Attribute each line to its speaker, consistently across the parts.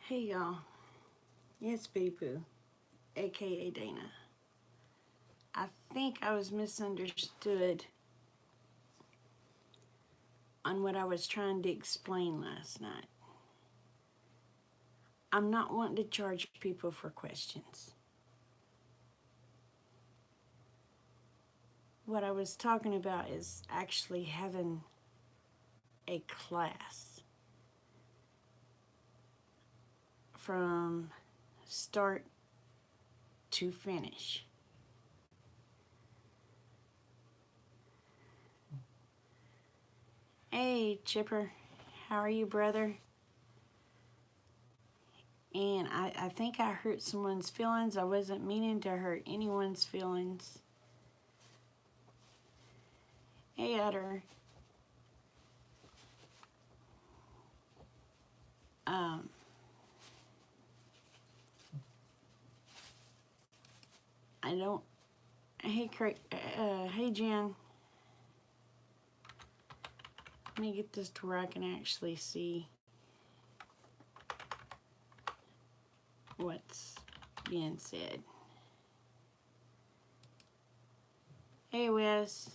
Speaker 1: Hey y'all, it's Bee Boo, aka Dana. I think I was misunderstood on what I was trying to explain last night. I'm not wanting to charge people for questions. What I was talking about is actually having a class from start to finish. Hey Chipper, how are you, brother? And I think I hurt someone's feelings. I wasn't meaning to hurt anyone's feelings. Hey Utter. Um, I don't. Hey Craig. Hey Jen. Let me get this to where I can actually see what's being said. Hey Wes.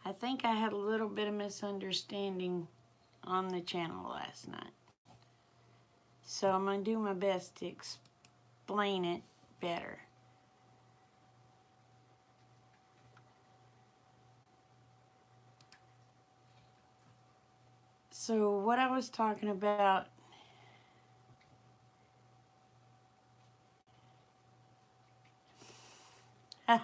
Speaker 1: I think I had a little bit of misunderstanding on the channel last night. So I'm going to do my best to explain it better. So what I was talking about, oh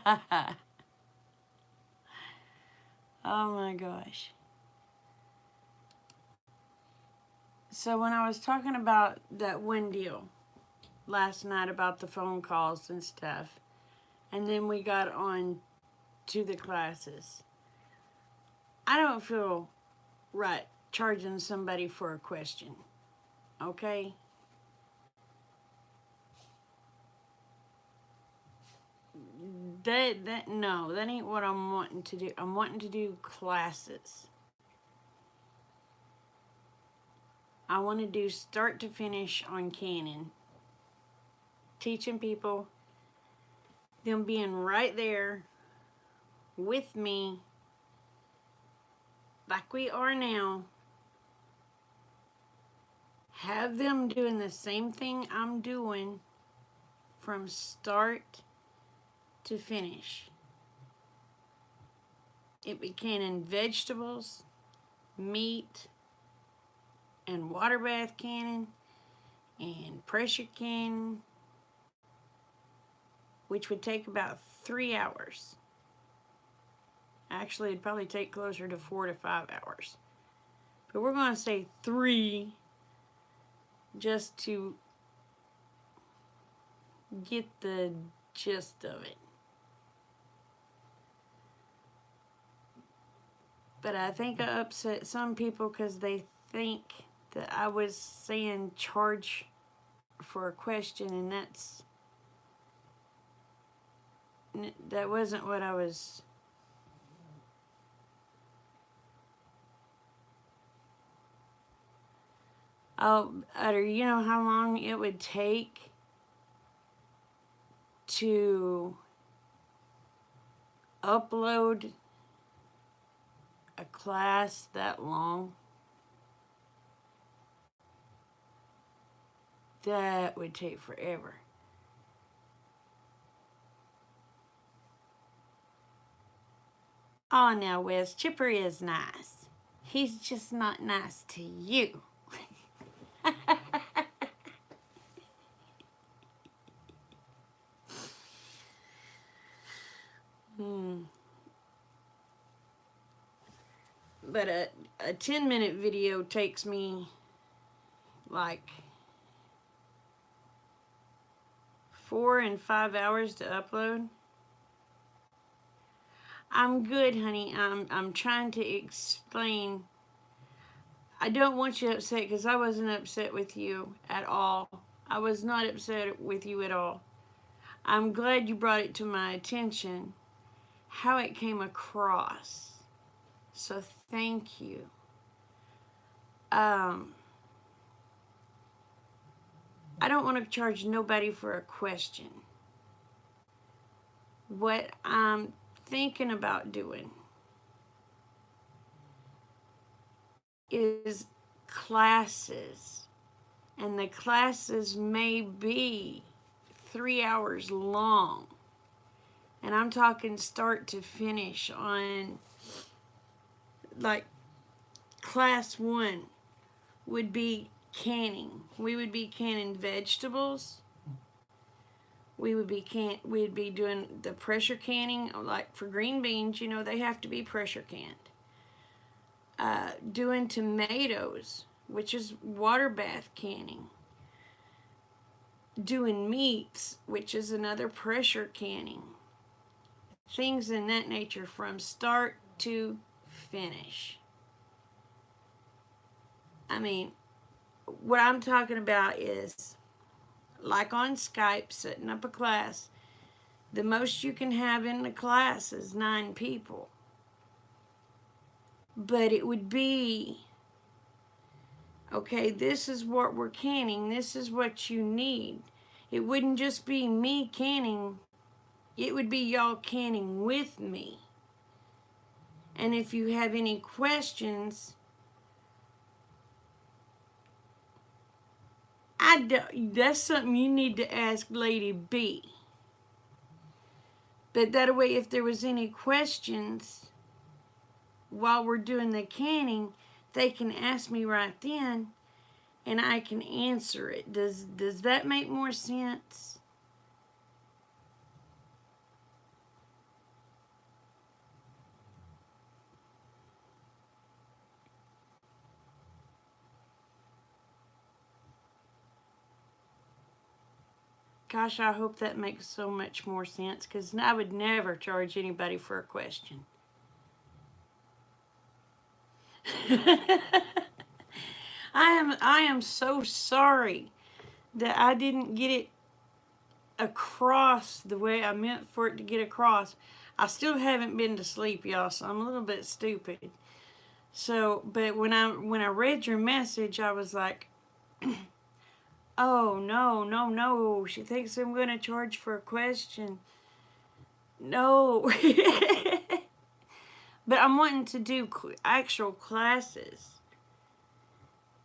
Speaker 1: my gosh. So when I was talking about that one deal last night about the phone calls and stuff, and then we got on to the classes, I don't feel right charging somebody for a question, okay? No, that ain't what I'm wanting to do. I'm wanting to do classes. I want to do start to finish on Canon, teaching people, them being right there with me like we are now, have them doing the same thing I'm doing from start to finish. It be canning vegetables, meat, and water bath canning, and pressure canning, which would take about 3 hours. Actually, it'd probably take closer to 4 to 5 hours. But we're going to say 3 just to get the gist of it. But I think I upset some people because they think that I was saying charge for a question, and that wasn't what I was. Oh, Utter, you know how long it would take to upload a class that long? That would take forever. Oh, now, Wes, Chipper is nice. He's just not nice to you. But a 10-minute video takes me like 4 and 5 hours to upload. I'm good, honey. I'm trying to explain. I don't want you upset because I wasn't upset with you at all. I was not upset with you at all. I'm glad you brought it to my attention, how it came across. So thank you. I don't want to charge nobody for a question. What I'm thinking about doing is classes. And the classes may be 3 hours long. And I'm talking start to finish on, like, class 1 would be canning. We would be canning vegetables. We'd be doing the pressure canning, like for green beans, you know, they have to be pressure canned. Doing tomatoes, which is water bath canning. Doing meats, which is another pressure canning. Things in that nature from start to finish. I mean, what I'm talking about is, like on Skype, setting up a class, the most you can have in the class is 9 people. But it would be, okay, this is what we're canning, this is what you need. It wouldn't just be me canning, it would be y'all canning with me. And if you have any questions, that's something you need to ask Lady B. But that way, if there was any questions while we're doing the canning, they can ask me right then, and I can answer it. Does that make more sense? Gosh, I hope that makes so much more sense, because I would never charge anybody for a question. I am so sorry that I didn't get it across the way I meant for it to get across. I still haven't been to sleep, y'all, so I'm a little bit stupid. So, but when I read your message, I was like, oh, no. She thinks I'm going to charge for a question. No. But I'm wanting to do actual classes.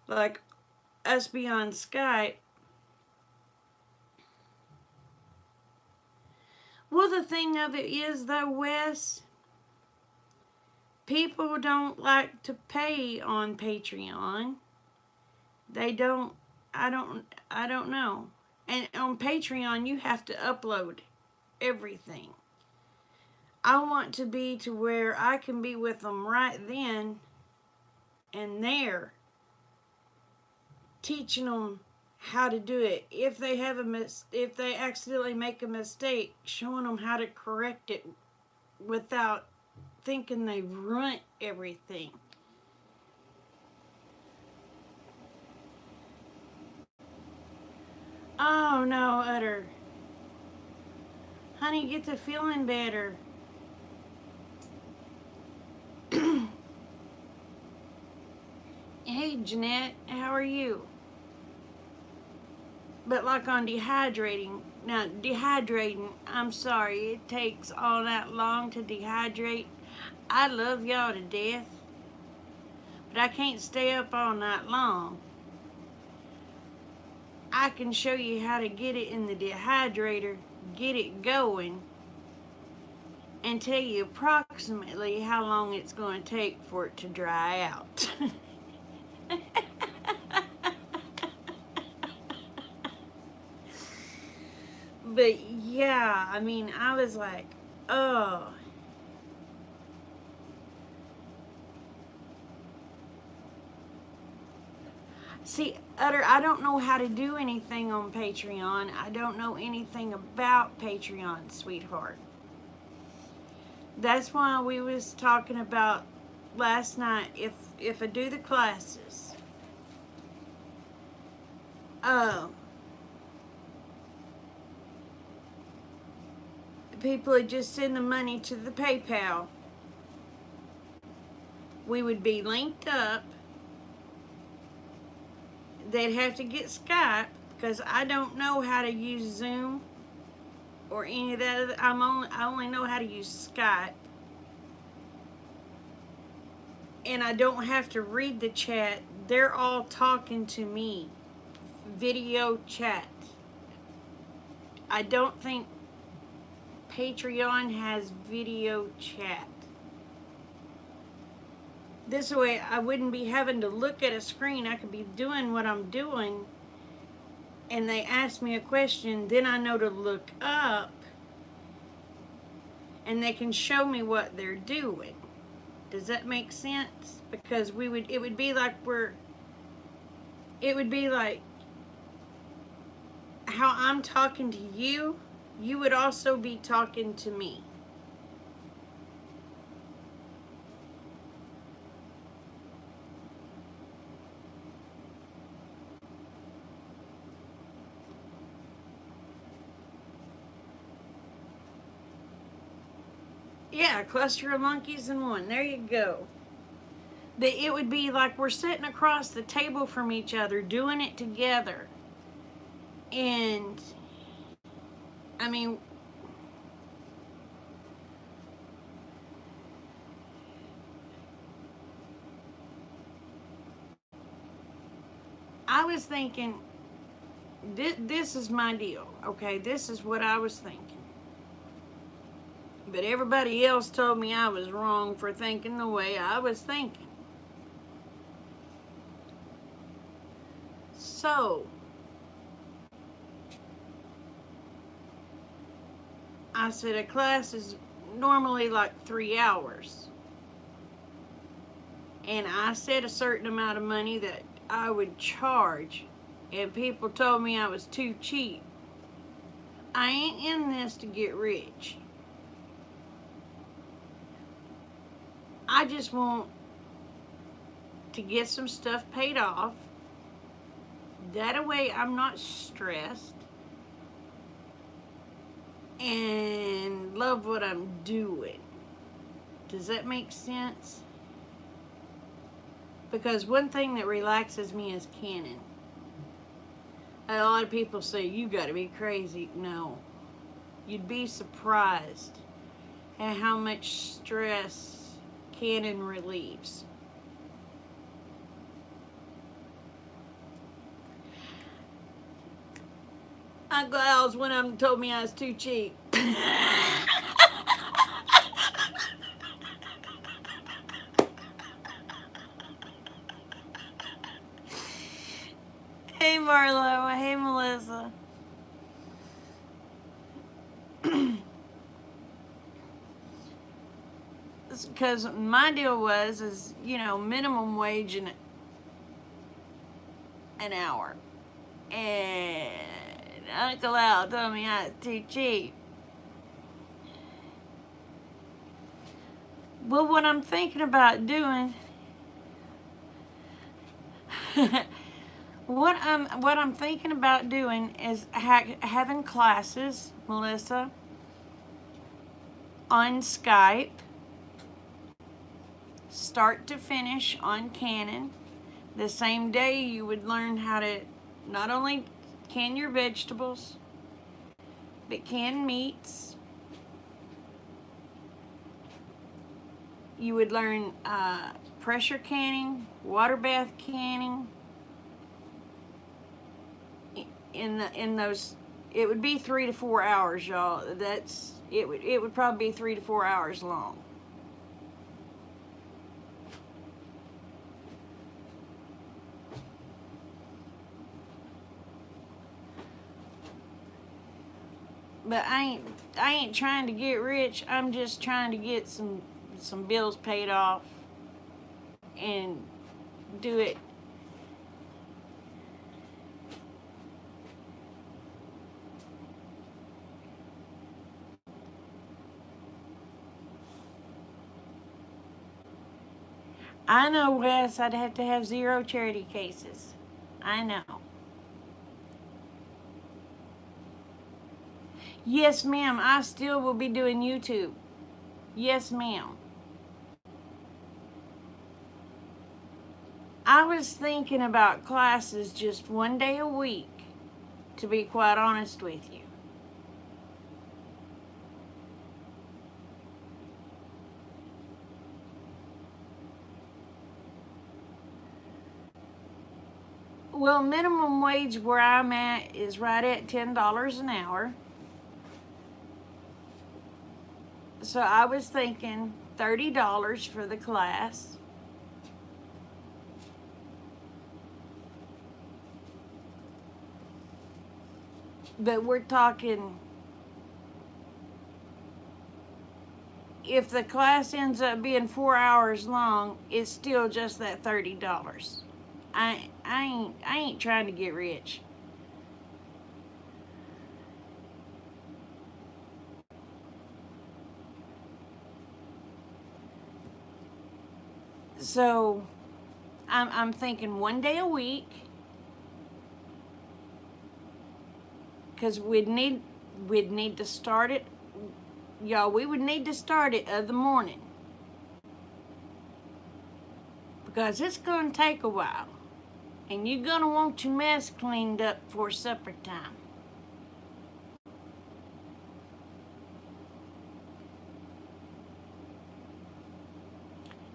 Speaker 1: Like us be on Skype. Well, the thing of it is, though, Wes, people don't like to pay on Patreon. They don't. I don't know. And on Patreon, you have to upload everything. I want to be to where I can be with them right then and there, teaching them how to do it. If they have if they accidentally make a mistake, showing them how to correct it without thinking they've ruined everything. Oh no, Utter. Honey, get to feeling better. Hey, Jeanette, how are you? But like on dehydrating, now dehydrating, I'm sorry, it takes all that long to dehydrate. I love y'all to death, but I can't stay up all night long. I can show you how to get it in the dehydrator, get it going, and tell you approximately how long it's going to take for it to dry out. But yeah, I mean, I was like, oh. See, Utter, I don't know how to do anything on Patreon. I don't know anything about Patreon, sweetheart. That's why we was talking about last night, if I do the classes, people would just send the money to the PayPal. We would be linked up, they'd have to get Skype because I don't know how to use Zoom or any of that. I only know how to use Skype. And I don't have to read the chat. They're all talking to me. Video chat. I don't think Patreon has video chat. This way I wouldn't be having to look at a screen. I could be doing what I'm doing and they ask me a question, then I know to look up and they can show me what they're doing. Does that make sense? Because it would be like how I'm talking to you, you would also be talking to me. Yeah, a cluster of monkeys in one. There you go. But it would be like we're sitting across the table from each other, doing it together. And, I mean, I was thinking, this is my deal, okay? This is what I was thinking. But everybody else told me I was wrong for thinking the way I was thinking. So, I said a class is normally like 3 hours. And I said a certain amount of money that I would charge. And people told me I was too cheap. I ain't in this to get rich. I just want to get some stuff paid off. That way I'm not stressed. And love what I'm doing. Does that make sense? Because one thing that relaxes me is Canon. A lot of people say, you gotta be crazy. No. You'd be surprised at how much stress Canon relieves. I'm glad one of them told me I was too cheap. Hey Marlo, hey Melissa. Because my deal is, you know, minimum wage an hour. And Uncle Al told me I was too cheap. Well, what I'm thinking about doing, what I'm thinking about doing is having classes, Melissa, on Skype, start to finish on Canon. The same day you would learn how to not only can your vegetables, but can meats. You would learn pressure canning, water bath canning. In those, it would be 3 to 4 hours, y'all. It would probably be 3 to 4 hours long. But I ain't trying to get rich. I'm just trying to get some bills paid off and do it. I know, Wes, I'd have to have 0 charity cases. I know. Yes, ma'am, I still will be doing YouTube. Yes, ma'am. I was thinking about classes just one day a week, to be quite honest with you. Well, minimum wage where I'm at is right at $10 an hour. So I was thinking $30 for the class. But we're talking, if the class ends up being 4 hours long, it's still just that $30. I ain't trying to get rich. So I'm thinking one day a week, because we'd need to start it, y'all. We would need to start it of the morning, because it's gonna take a while, and you're gonna want your mess cleaned up for supper time.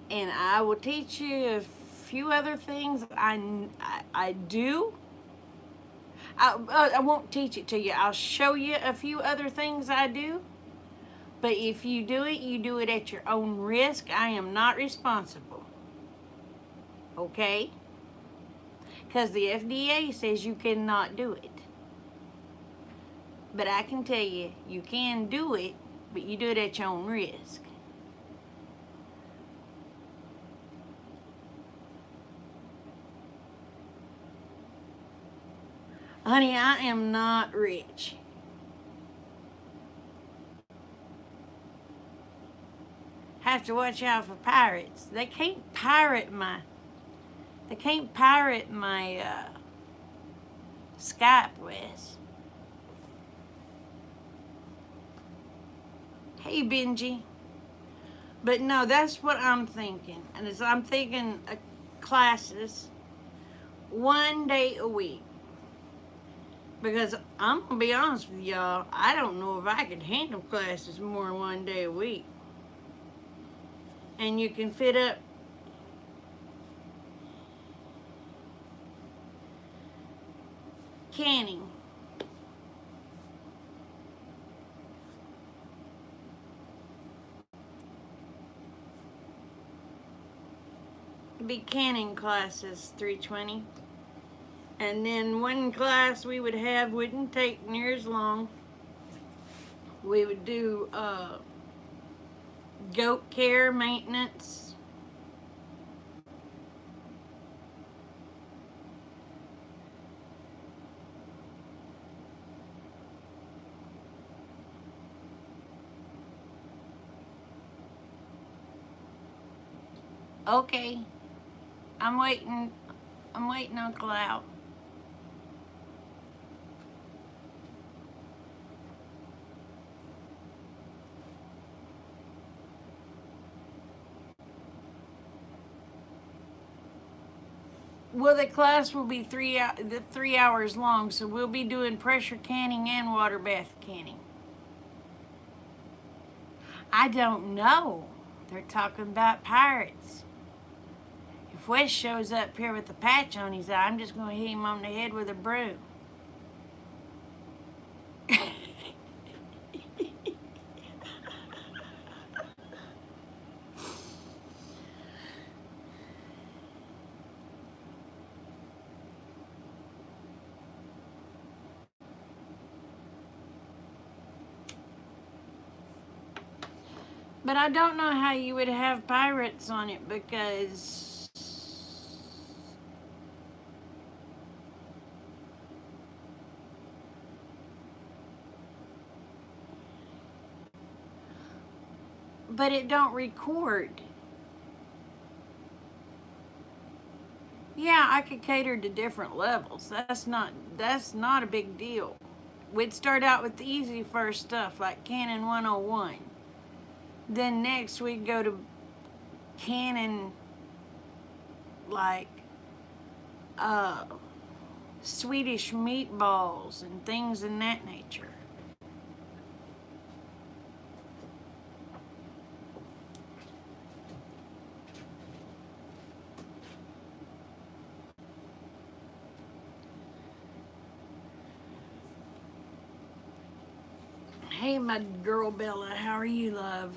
Speaker 1: And I will teach you a few other things I do. I won't teach it to you. I'll show you a few other things I do. But if you do it at your own risk. I am not responsible. Okay? Because the FDA says you cannot do it. But I can tell you, you can do it, but you do it at your own risk. Honey, I am not rich. Have to watch out for pirates. They can't pirate my Skype with. Hey, Benji. But no, that's what I'm thinking. And as I'm thinking classes one day a week. Because I'm going to be honest with y'all, I don't know if I could handle classes more than one day a week. And you can fit up canning. It'd be canning classes, 320. And then one class we would have wouldn't take near as long. We would do goat care maintenance. Okay, I'm waiting. I'm waiting, Uncle Al. Well, the class will be 3 hours long, so we'll be doing pressure canning and water bath canning. I don't know. They're talking about pirates. If Wes shows up here with a patch on his eye, I'm just going to hit him on the head with a broom. But I don't know how you would have pirates on it, because but it don't record. Yeah, I could cater to different levels. That's not a big deal. We'd start out with the easy first stuff like Canon 101. Then next we'd go to Canon like uh, Swedish meatballs and things in that nature. Hey, my girl Bella, how are you, love?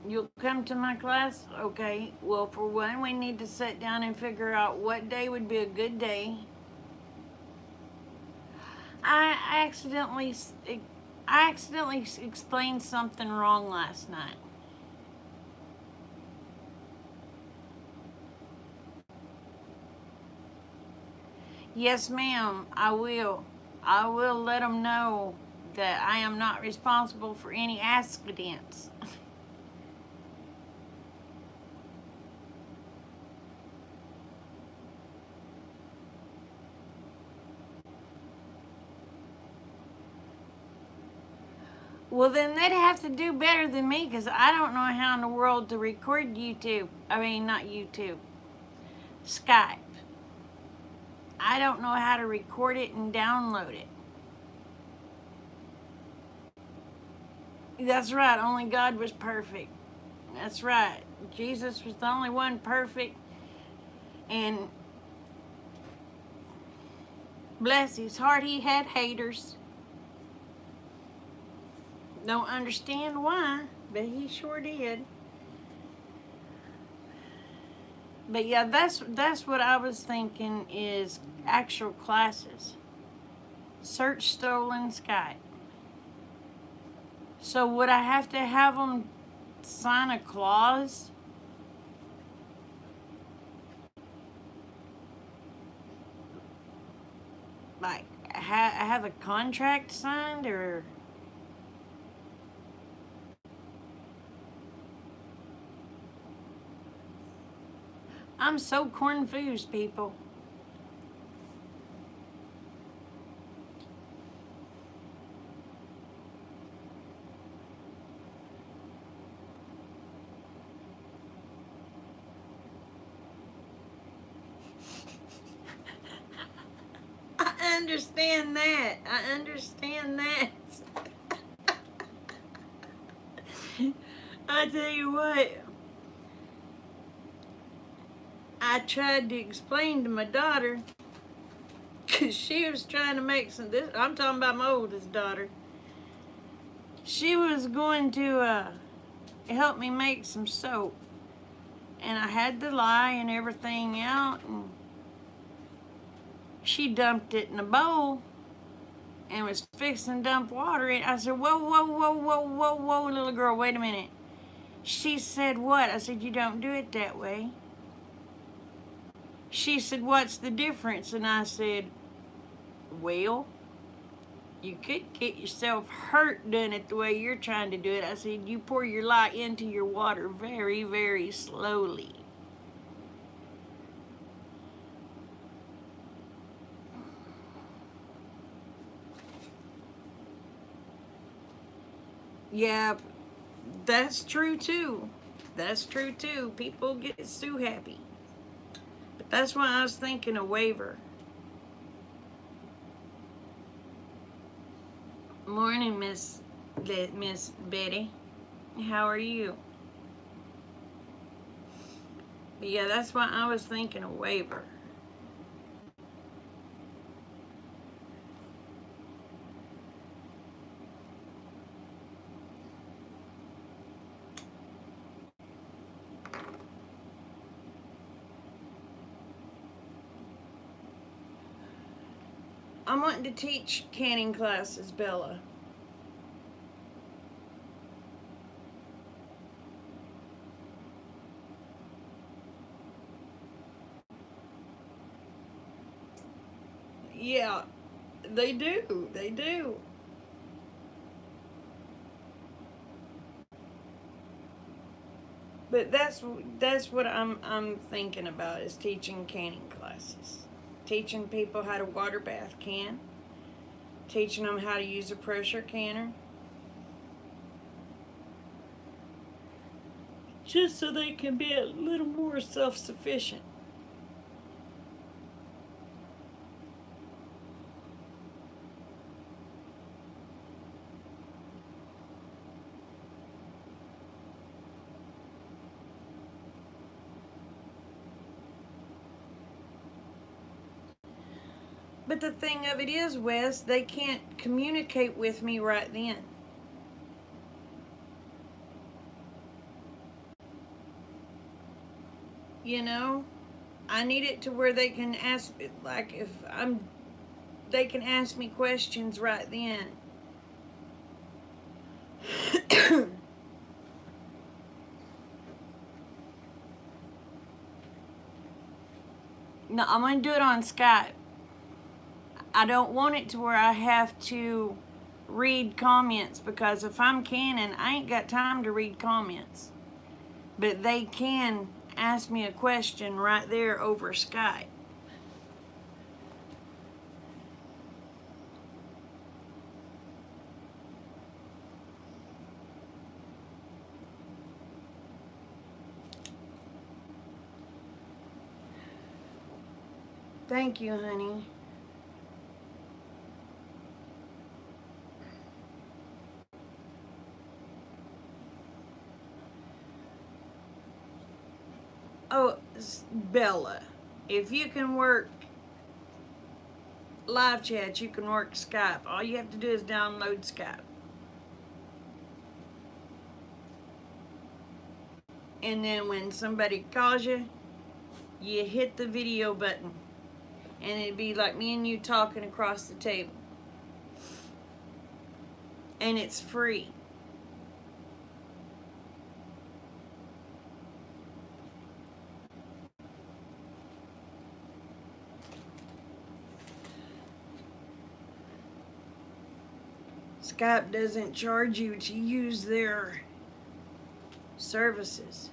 Speaker 1: You'll come to my class? Okay. Well, for one, we need to sit down and figure out what day would be a good day. I accidentally explained something wrong last night. Yes, ma'am, I will. I will let them know that I am not responsible for any accidents. Well, then they'd have to do better than me because I don't know how in the world to record YouTube. I mean, not YouTube, Skype. I don't know how to record it and download it. That's right, only God was perfect. That's right. Jesus was the only one perfect, and bless his heart, he had haters. Don't understand why, but he sure did. But yeah, that's what I was thinking is actual classes. Search stolen Skype. So would I have to have them sign a clause? Like have a contract signed, or? I'm so confused, people. I understand that. I understand that. I tell you what, I tried to explain to my daughter because she was trying to make some. I'm talking about my oldest daughter. She was going to help me make some soap, and I had the lye and everything out, and she dumped it in a bowl and was fixing to dump water in. I said, "Whoa, whoa, whoa, whoa, whoa, whoa, little girl, wait a minute." She said, "What?" I said, "You don't do it that way." She said, "What's the difference?" And I said, "Well, you could get yourself hurt doing it the way you're trying to do it." I said, "You pour your lye into your water very, very slowly." Yeah, that's true too. That's true too. People get so happy. But that's why I was thinking a waiver. Morning, Miss Betty. How are you? But yeah, that's why I was thinking a waiver. I'm wanting to teach canning classes, Bella. Yeah, they do. They do. But that's what I'm thinking about is teaching canning classes. Teaching people how to water bath can. Teaching them how to use a pressure canner. just so they can be a little more self-sufficient. But the thing of it is, Wes, they can't communicate with me right then. You know, I need it to where they can ask, like if they can ask me questions right then. No, I'm gonna do it on Skype. I don't want it to where I have to read comments, because if I'm canning, I ain't got time to read comments. But they can ask me a question right there over Skype. Thank you, honey. Oh, Bella, if you can work live chat, you can work Skype. All you have to do is download Skype. And then when somebody calls you, you hit the video button. And it'd be like me and you talking across the table. And it's free. Skype doesn't charge you to use their services.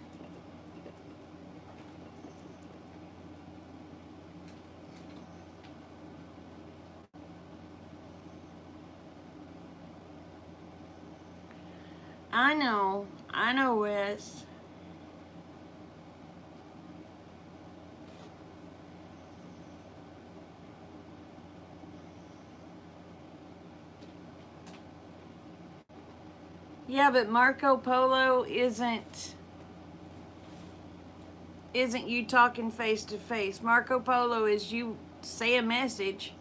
Speaker 1: I know, Wes. Yeah, but Marco Polo isn't you talking face to face. Marco Polo is you say a message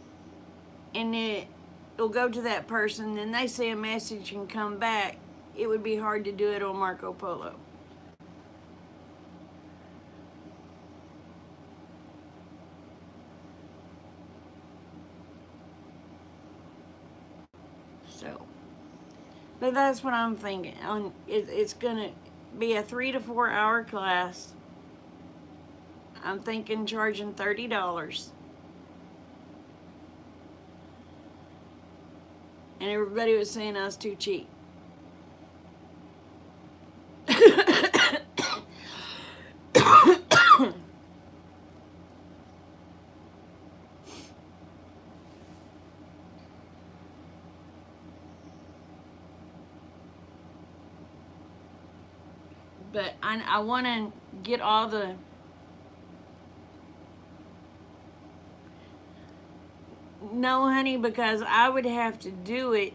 Speaker 1: and it'll go to that person, then they say a message and come back. It would be hard to do it on Marco Polo. So, but that's what I'm thinking. It's gonna be a 3 to 4 hour class. I'm thinking charging $30. And everybody was saying I was too cheap. But I want to get all the... No, honey, because I would have to do it.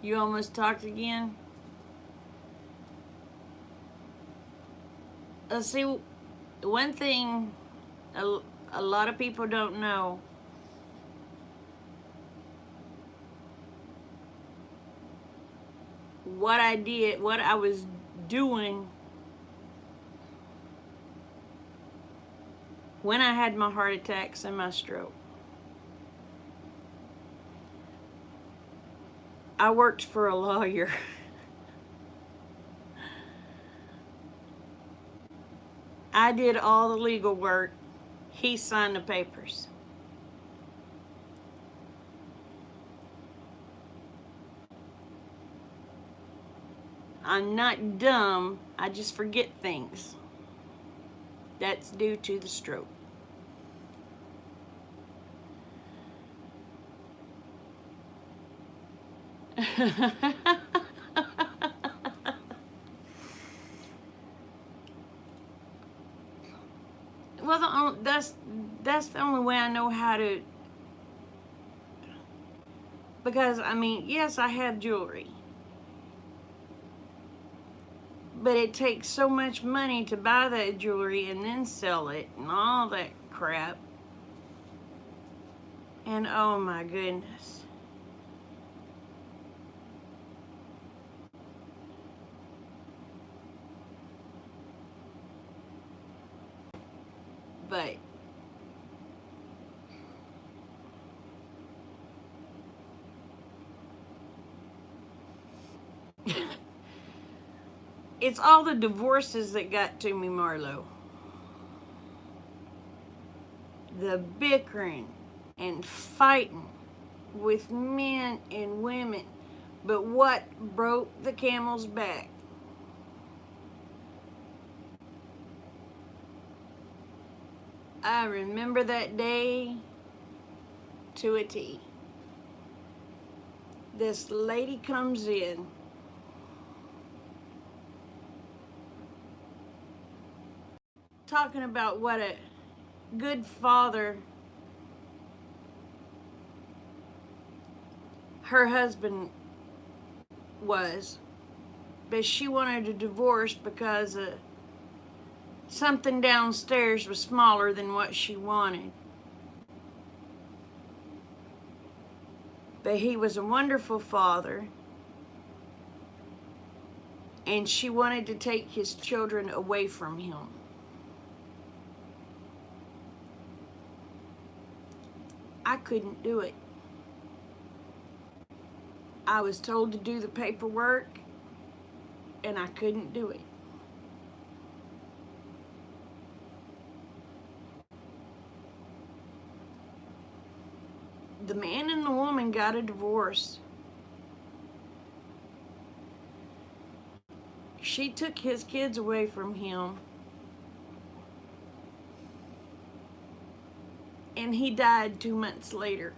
Speaker 1: You almost talked again? See, one thing a lot of people don't know. What I was doing when I had my heart attacks and my stroke. I worked for a lawyer. I did all the legal work. He signed the papers. I'm not dumb. I just forget things. That's due to the stroke. Well, that's the only way I know how to. Because I mean, yes, I have jewelry, but it takes so much money to buy that jewelry and then sell it and all that crap. And oh my goodness. But it's all the divorces that got to me, Marlo. The bickering and fighting with men and women. But what broke the camel's back? I remember that day to a T. This lady comes in talking about what a good father her husband was, but she wanted a divorce because something downstairs was smaller than what she wanted. But he was a wonderful father, and she wanted to take his children away from him. I couldn't do it. I was told to do the paperwork, and I couldn't do it. The man and the woman got a divorce. She took his kids away from him, and he died 2 months later.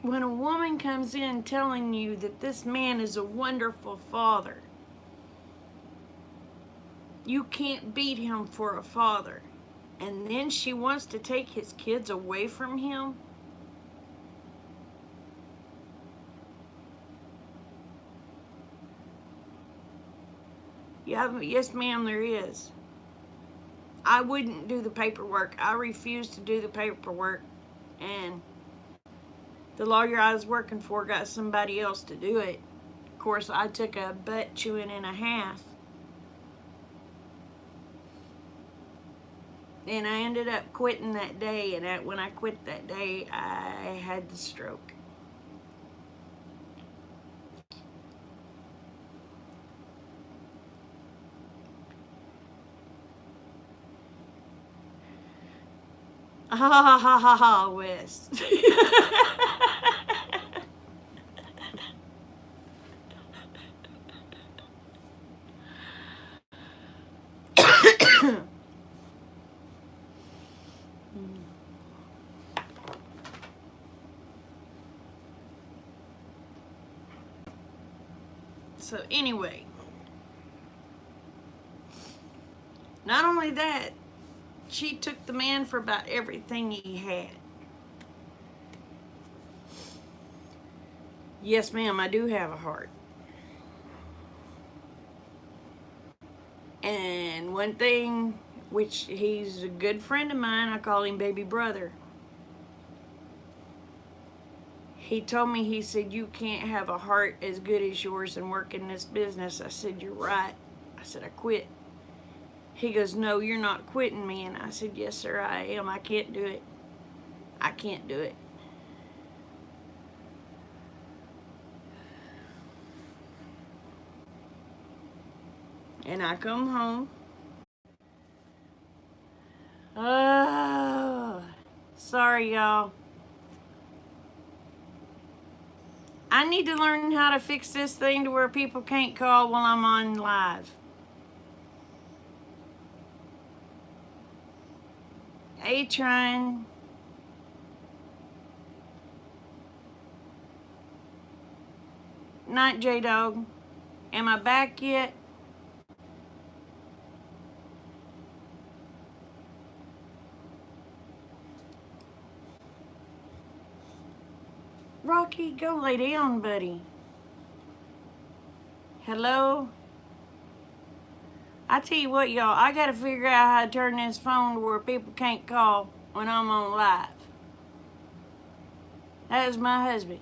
Speaker 1: When a woman comes in telling you that this man is a wonderful father, you can't beat him for a father, and then she wants to take his kids away from him? Yeah, yes, ma'am, there is. I wouldn't do the paperwork. I refused to do the paperwork, and the lawyer I was working for got somebody else to do it. Of course, I took a butt chewing and a half. And I ended up quitting that day, and when I quit that day, I had the stroke. Ha ha ha ha ha, Wes. So anyway, not only that, she took the man for about everything he had. Yes, ma'am, I do have a heart. And one thing, which he's a good friend of mine, I call him baby brother. He told me, he said, you can't have a heart as good as yours and work in this business. I said, you're right. I said, I quit. He goes, no, you're not quitting me. And I said, yes, sir, I am. I can't do it. I can't do it. And I come home. Oh, sorry, y'all. I need to learn how to fix this thing to where people can't call while I'm on live. trying. Night, J-Dog. Am I back yet? Rocky, go lay down, buddy. Hello? I tell you what, y'all, I gotta figure out how to turn this phone to where people can't call when I'm on live. That is my husband.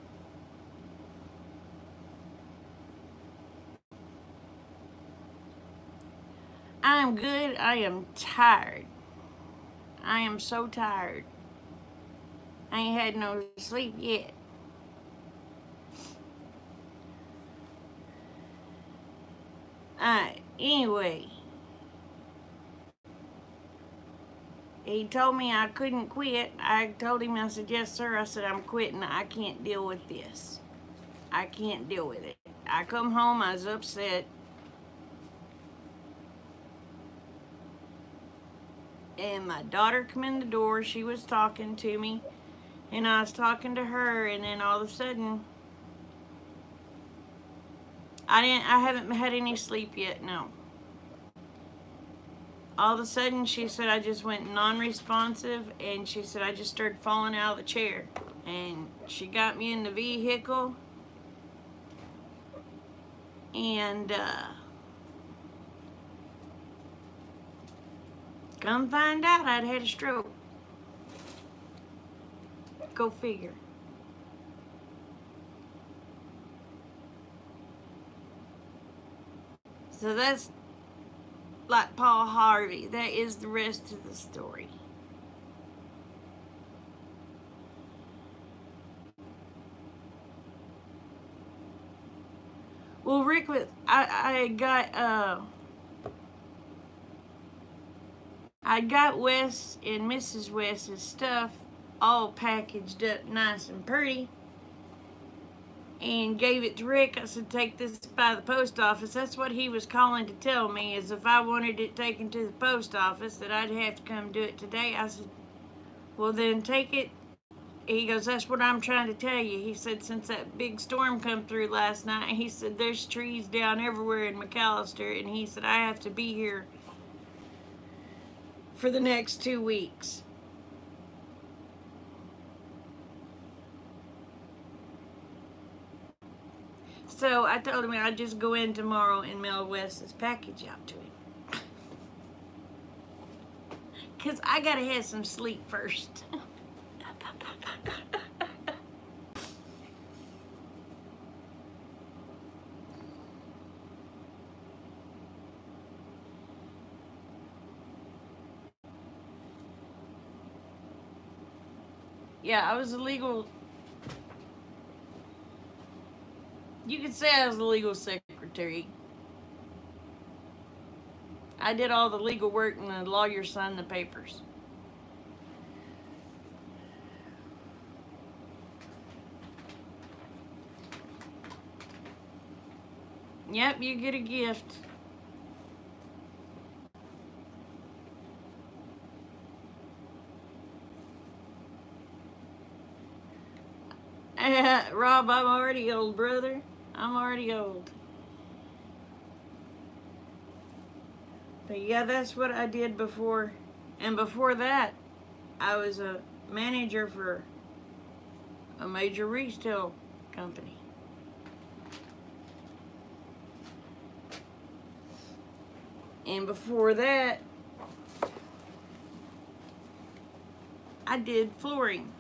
Speaker 1: I am good. I am tired. I am so tired. I ain't had no sleep yet. Anyway, he told me I couldn't quit. I told him, I said, yes, sir. I said, I'm quitting. I can't deal with this. I can't deal with it. I come home, I was upset. And my daughter come in the door. She was talking to me. And I was talking to her. And then all of a sudden, I haven't had any sleep yet, no. All of a sudden, she said I just went non-responsive, and she said I just started falling out of the chair. And she got me in the vehicle, and come find out I'd had a stroke. Go figure. So that's like Paul Harvey. That is the rest of the story. Well, Rick, I got Wes and Mrs. West's stuff all packaged up nice and pretty, and gave it to Rick. I said, take this by the post office. That's what he was calling to tell me, is if I wanted it taken to the post office, that I'd have to come do it today. I said, well, then take it. He goes, that's what I'm trying to tell you. He said, since that big storm come through last night, he said, there's trees down everywhere in McAllister, and he said, I have to be here for the next 2 weeks. So I told him I'd just go in tomorrow and mail Wes's package out to him. Because I got to have some sleep first. Yeah, I was a legal... You could say I was a legal secretary. I did all the legal work and the lawyer signed the papers. Yep, you get a gift. Rob, I'm already old, brother. I'm already old. But yeah, that's what I did before. And before that, I was a manager for a major retail company. And before that, I did flooring.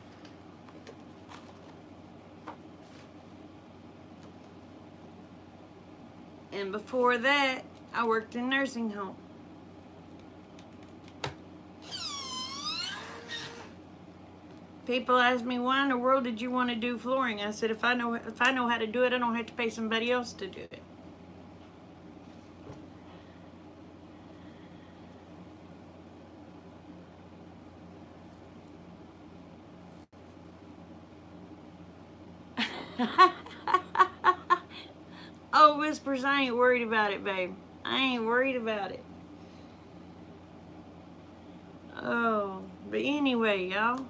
Speaker 1: And before that, I worked in nursing home. People ask me, why in the world did you want to do flooring? I said, if I know how to do it, I don't have to pay somebody else to do it. Oh, Whispers, I ain't worried about it, babe. I ain't worried about it. Oh, but anyway, y'all.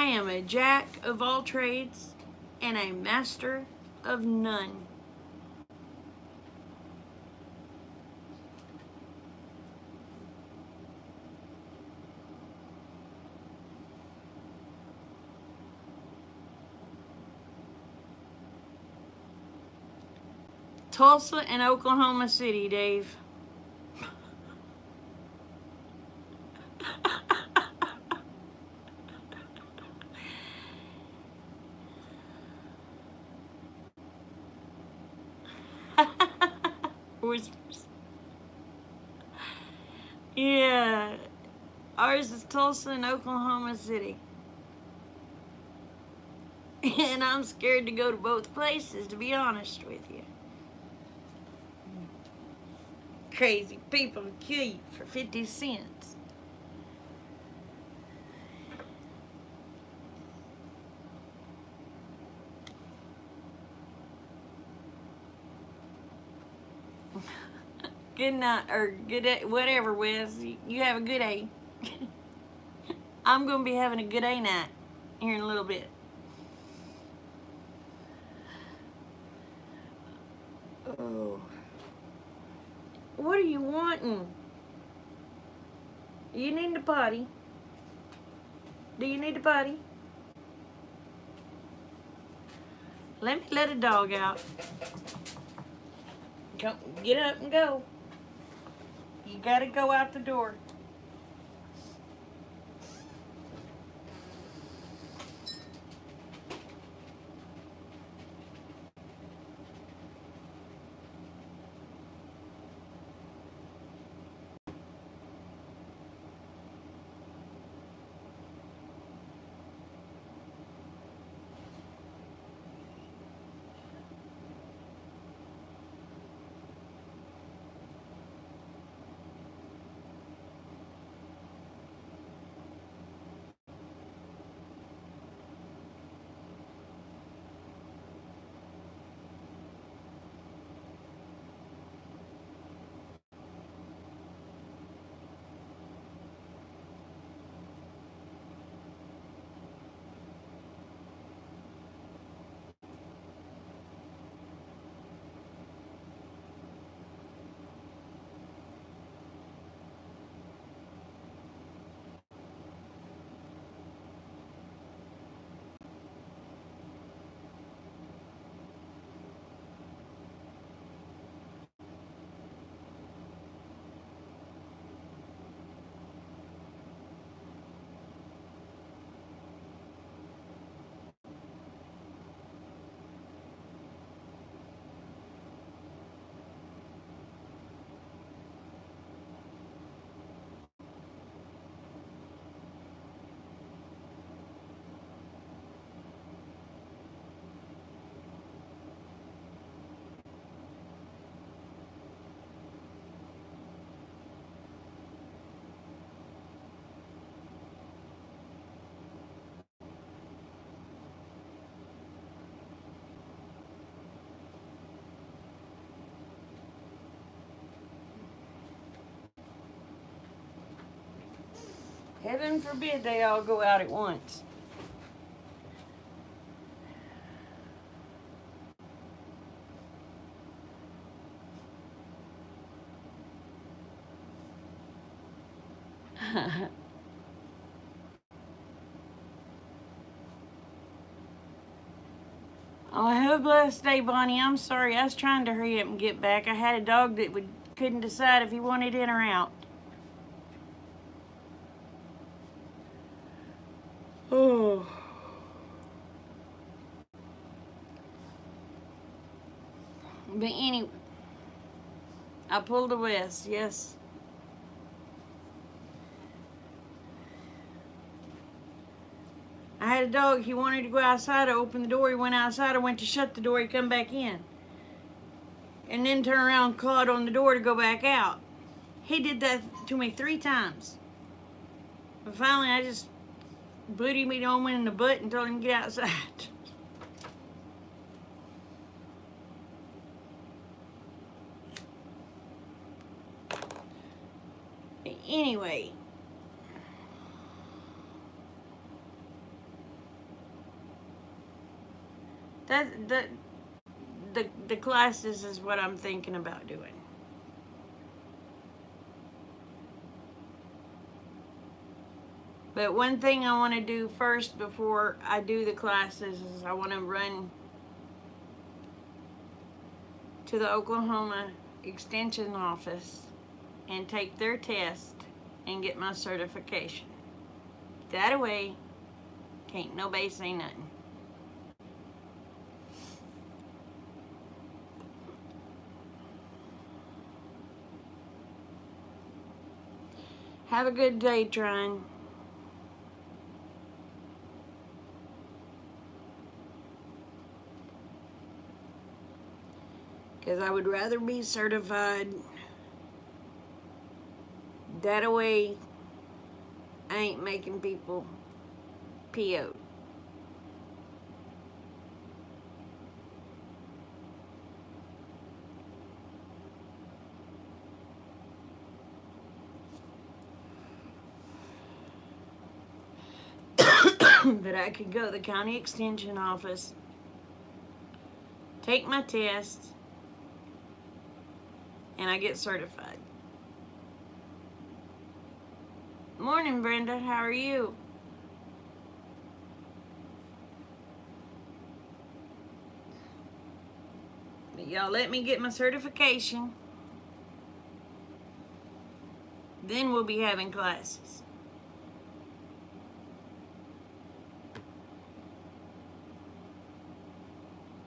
Speaker 1: I am a jack of all trades and a master of none. Tulsa and Oklahoma City, Dave. Whispers. Yeah. Ours is Tulsa and Oklahoma City. And I'm scared to go to both places, to be honest with you. Crazy people kill you for 50 cents. Good night, or good day, whatever, Wes. You have a good day. I'm going to be having a good day night here in a little bit. Oh. What are you wanting? You need to potty. Do you need to potty? Let me let a dog out. Come, get up and go. You gotta go out the door. Heaven forbid they all go out at once. Oh, have a blessed day, Bonnie. I'm sorry. I was trying to hurry up and get back. I had a dog that couldn't decide if he wanted in or out. Oh. But anyway, I pulled a West, yes. I had a dog, he wanted to go outside, I opened the door, he went outside, I went to shut the door, he come back in. And then turn around and clawed on the door to go back out. He did that to me 3 times. But finally I just booted me on in the butt and told him to get outside. Anyway. That the classes is what I'm thinking about doing. But one thing I want to do first before I do the classes is I want to run to the Oklahoma Extension office and take their test and get my certification. That way, can't nobody say nothing. Have a good day, Trine. Because I would rather be certified. That way, I ain't making people PO'd. But I could go to the county extension office, take my test, and I get certified. Morning, Brenda. How are you? But y'all let me get my certification. Then we'll be having classes.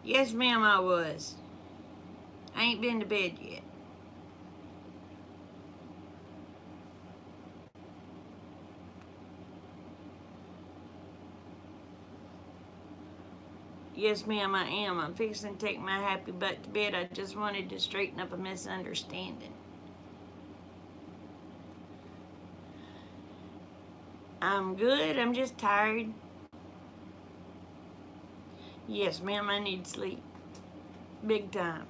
Speaker 1: Yes, ma'am, I was. I ain't been to bed yet. Yes, ma'am, I am. I'm fixing to take my happy butt to bed. I just wanted to straighten up a misunderstanding. I'm good. I'm just tired. Yes, ma'am, I need sleep. Big time.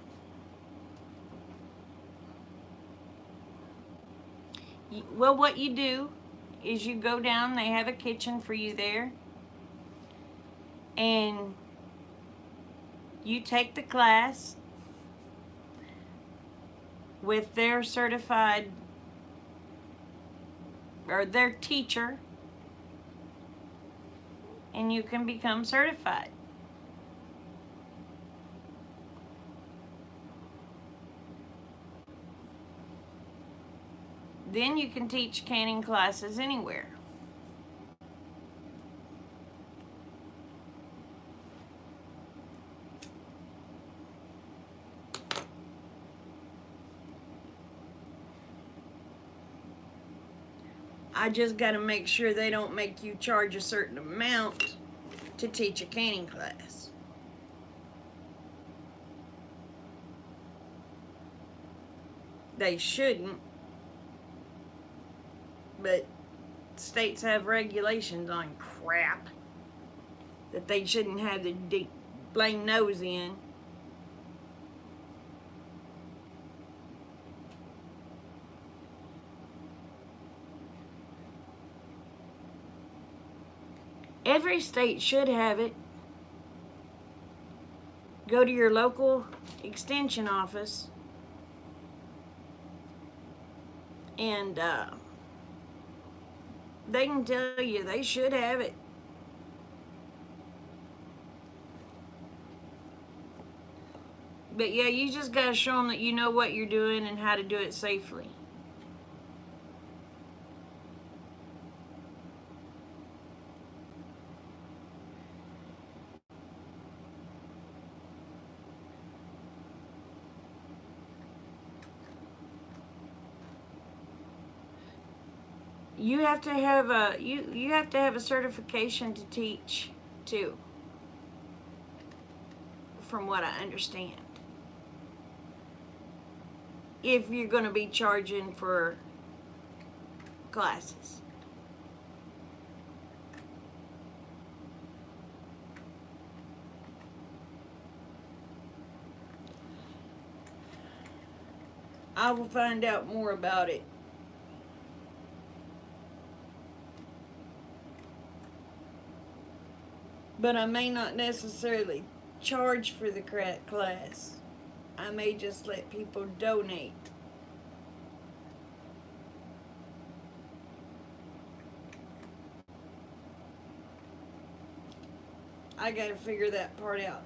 Speaker 1: Well, what you do is you go down. They have a kitchen for you there. And you take the class with their certified or their teacher, and you can become certified. Then you can teach canning classes anywhere. I just got to make sure they don't make you charge a certain amount to teach a canning class. They shouldn't, but states have regulations on crap that they shouldn't have the deep blame nose in. Every state should have it. Go to your local extension office and they can tell you they should have it. But yeah, you just gotta show them that you know what you're doing and how to do it safely. You have to have a you have to have a certification to teach too, from what I understand. If you're going to be charging for classes. I will find out more about it. But I may not necessarily charge for the class. I may just let people donate. I gotta figure that part out.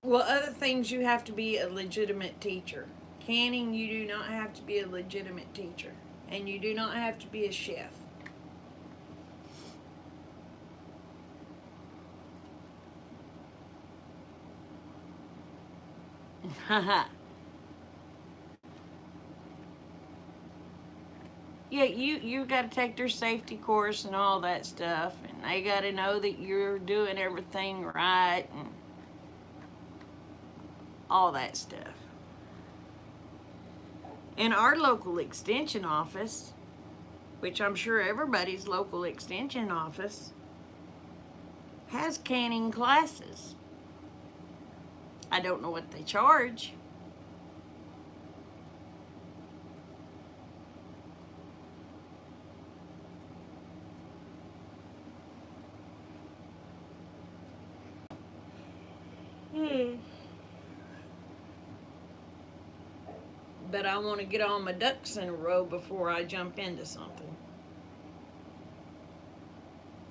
Speaker 1: Well, other things, you have to be a legitimate teacher. Canning, you do not have to be a legitimate teacher. And you do not have to be a chef. Yeah, you got to take their safety course and all that stuff, and they got to know that you're doing everything right and all that stuff. In our local extension office, which I'm sure everybody's local extension office, has canning classes. I don't know what they charge. But I want to get all my ducks in a row before I jump into something.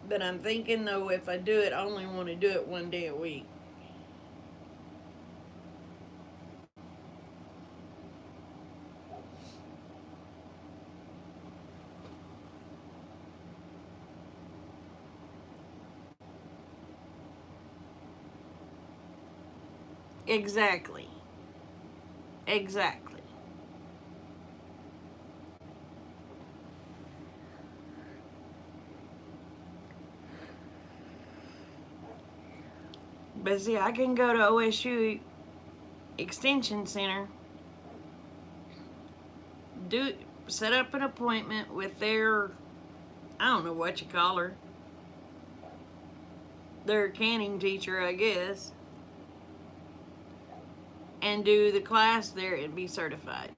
Speaker 1: But I'm thinking, though, if I do it, I only want to do it one day a week. Exactly. Exactly. But see, I can go to OSU Extension Center, set up an appointment with their, I don't know what you call her, their canning teacher, I guess, and do the class there and be certified.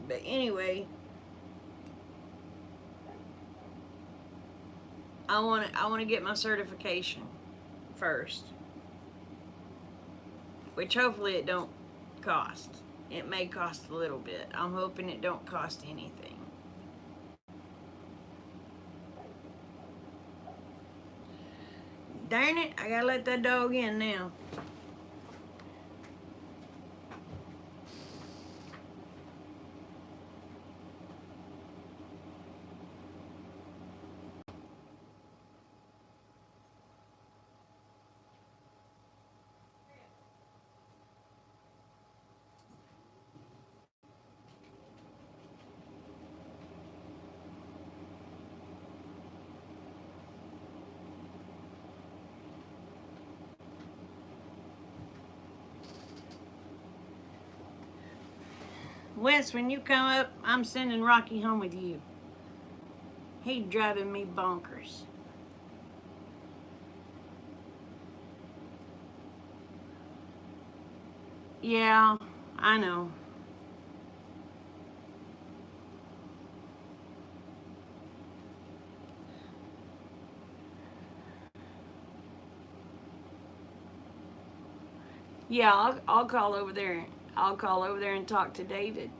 Speaker 1: But anyway, I want to get my certification first, which hopefully it don't cost. It may cost a little bit. I'm hoping it don't cost anything. Darn it, I gotta let that dog in now. Wes, when you come up, I'm sending Rocky home with you. He's driving me bonkers. Yeah, I know. Yeah, I'll call over there. I'll call over there and talk to David.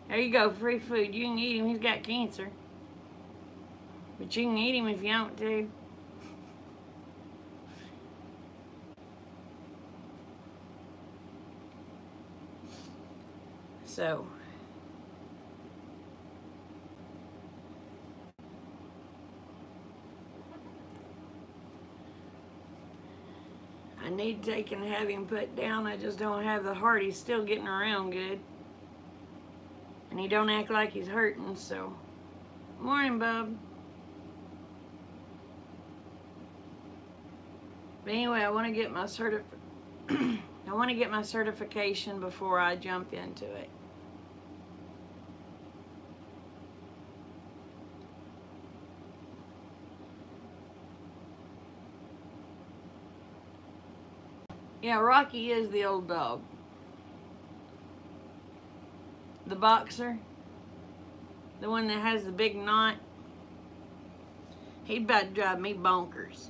Speaker 1: There you go, free food. You can eat him. He's got cancer. But you can eat him if you want to. So, I need to take and have him put down. I just don't have the heart. He's still getting around good. And he don't act like he's hurting, so Morning, bub. But anyway, I want to get my I want to get my certification before I jump into it. Yeah, Rocky is the old dog. The boxer. The one that has the big knot. He'd about to drive me bonkers.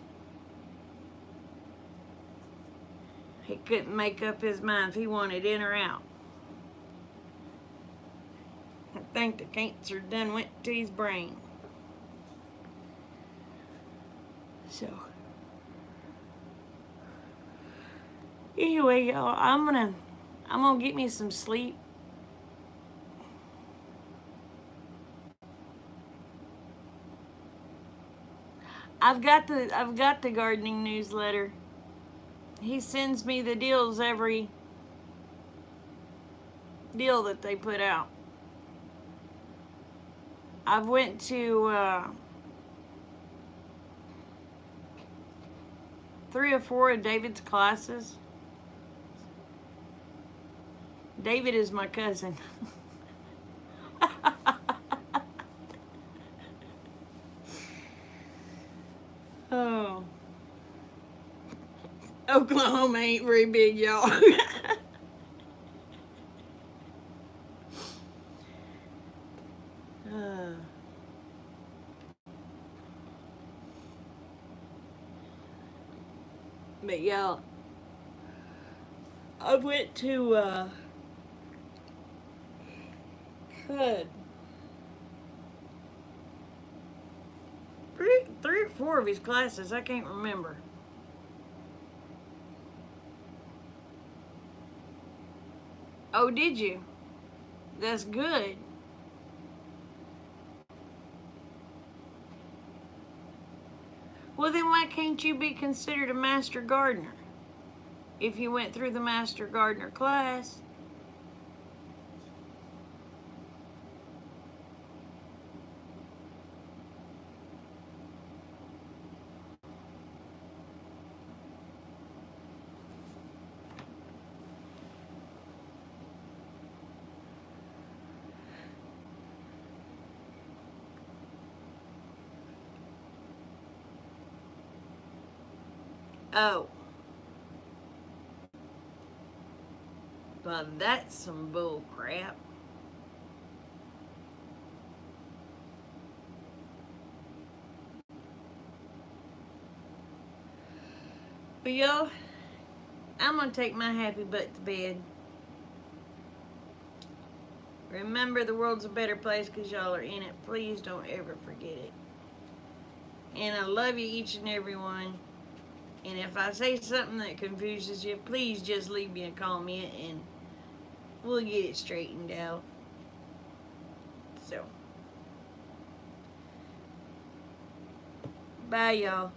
Speaker 1: He couldn't make up his mind if he wanted in or out. I think the cancer done went to his brain. So, anyway, y'all, I'm gonna get me some sleep. I've got the gardening newsletter. He sends me the deals every deal that they put out. I've went to 3 or 4 of David's classes. David is my cousin. Oh. Oklahoma ain't very big, y'all. But y'all, I went to good. 3 or 4 of his classes, I can't remember. Oh, did you? That's good. Well, then why can't you be considered a master gardener? If you went through the master gardener class. Oh. Well, that's some bull crap. But yo, I'm gonna take my happy butt to bed. Remember, the world's a better place because y'all are in it. Please don't ever forget it. And I love you, each and every one. And if I say something that confuses you, please just leave me a comment and we'll get it straightened out. So, bye, y'all.